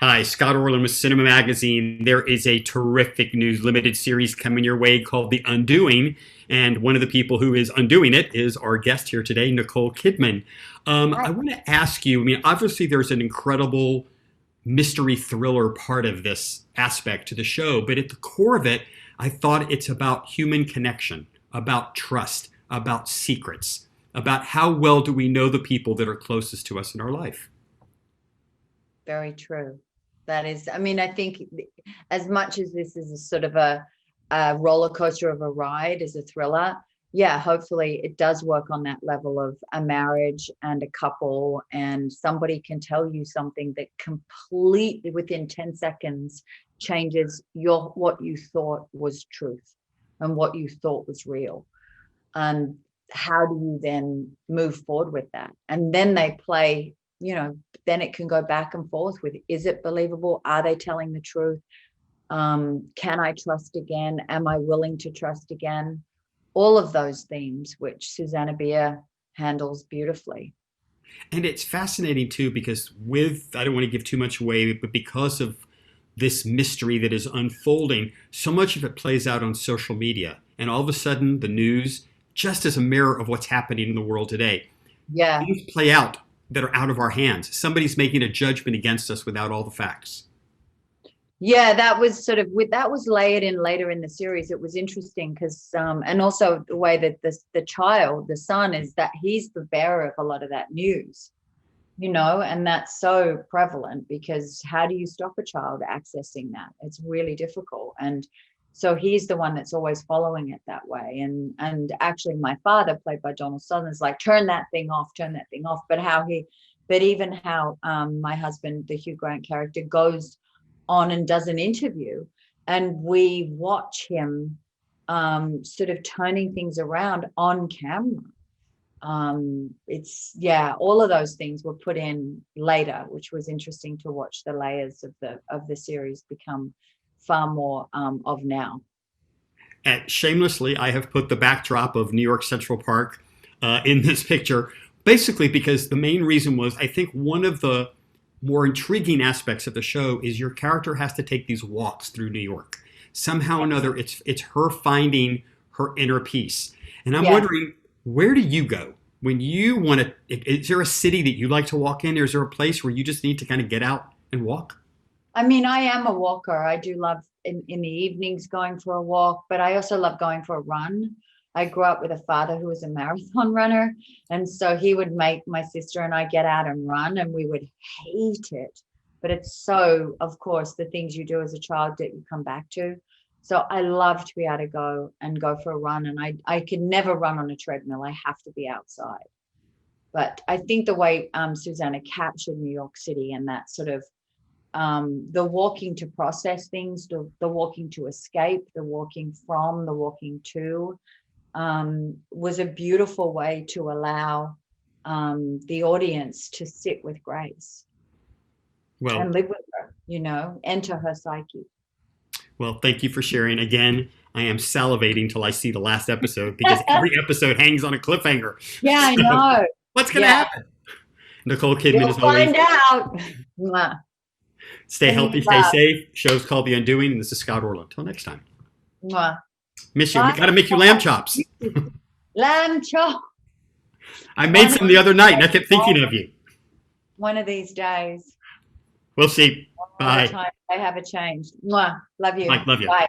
Hi, Scott Orlin with CINEMA-Magazin. There is a terrific new limited series coming your way called The Undoing, and one of the people who is undoing it is our guest here today, Nicole Kidman. I Right. want to ask you, obviously there's an incredible mystery thriller part of this aspect to the show, but at the core of it, I thought it's about human connection, about trust, about secrets, about how well do we know the people that are closest to us in our life. Very true. That is, I think as much as this is a sort of a roller coaster of a ride as a thriller, yeah, hopefully it does work on that level of a marriage and a couple, and somebody can tell you something that completely within 10 seconds changes what you thought was truth and what you thought was real. And how do you then move forward with that? And then they play, then it can go back and forth with, is it believable? Are they telling the truth? Can I trust again? Am I willing to trust again? All of those themes, which Susanne Biers handles beautifully. And it's fascinating too because I don't want to give too much away, but because of this mystery that is unfolding, so much of it plays out on social media. And all of a sudden, the news, just as a mirror of what's happening in the world today, Yeah. things play out that are out of our hands. Somebody's making a judgment against us without all the facts. Yeah, that was sort of that was layered in later in the series. It was interesting because and also the way that the son is, that he's the bearer of a lot of that news, and that's so prevalent because how do you stop a child accessing that? It's really difficult. And so he's the one that's always following it that way. And actually my father, played by Donald Sutherland, is like, turn that thing off, turn that thing off. But even how my husband, the Hugh Grant character, goes on and does an interview, and we watch him sort of turning things around on camera. It's, yeah, all of those things were put in later, which was interesting to watch the layers of the series become far more of now. And shamelessly, I have put the backdrop of New York Central Park in this picture, basically because the main reason was I think one of the more intriguing aspects of the show is your character has to take these walks through New York. Somehow or another, it's her finding her inner peace. And I'm Yes. wondering, where do you go when you want to? Is there a city that you like to walk in, or is there a place where you just need to kind of get out and walk? I am a walker. I do love in the evenings going for a walk, but I also love going for a run. I grew up with a father who was a marathon runner. And so he would make my sister and I get out and run, and we would hate it. But it's so, of course, the things you do as a child that you come back to. So I love to be able to go for a run. And I can never run on a treadmill. I have to be outside. But I think the way Susanna captured New York City and that sort of the walking to process things, the walking to escape, the walking from, the walking to, was a beautiful way to allow the audience to sit with Grace Well, and live with her, enter her psyche. well, thank you for sharing. Again, I am salivating till I see the last episode because every episode hangs on a cliffhanger. Yeah, I So, know. what's going to Yeah, happen? Nicole Kidman, you'll as always, find out. Mwah. stay Sending healthy, you stay love. safe. Show's called The Undoing, and this is Scott Orlin. Until next time. Mwah. Miss you. We Bye. got to make you lamb chops. Lamb chop. I made One of some the these other night, and I kept days. thinking of you. One of these days. We'll see. All the Bye. time. I have a change. Mwah. Love you. Mike, love you. Bye.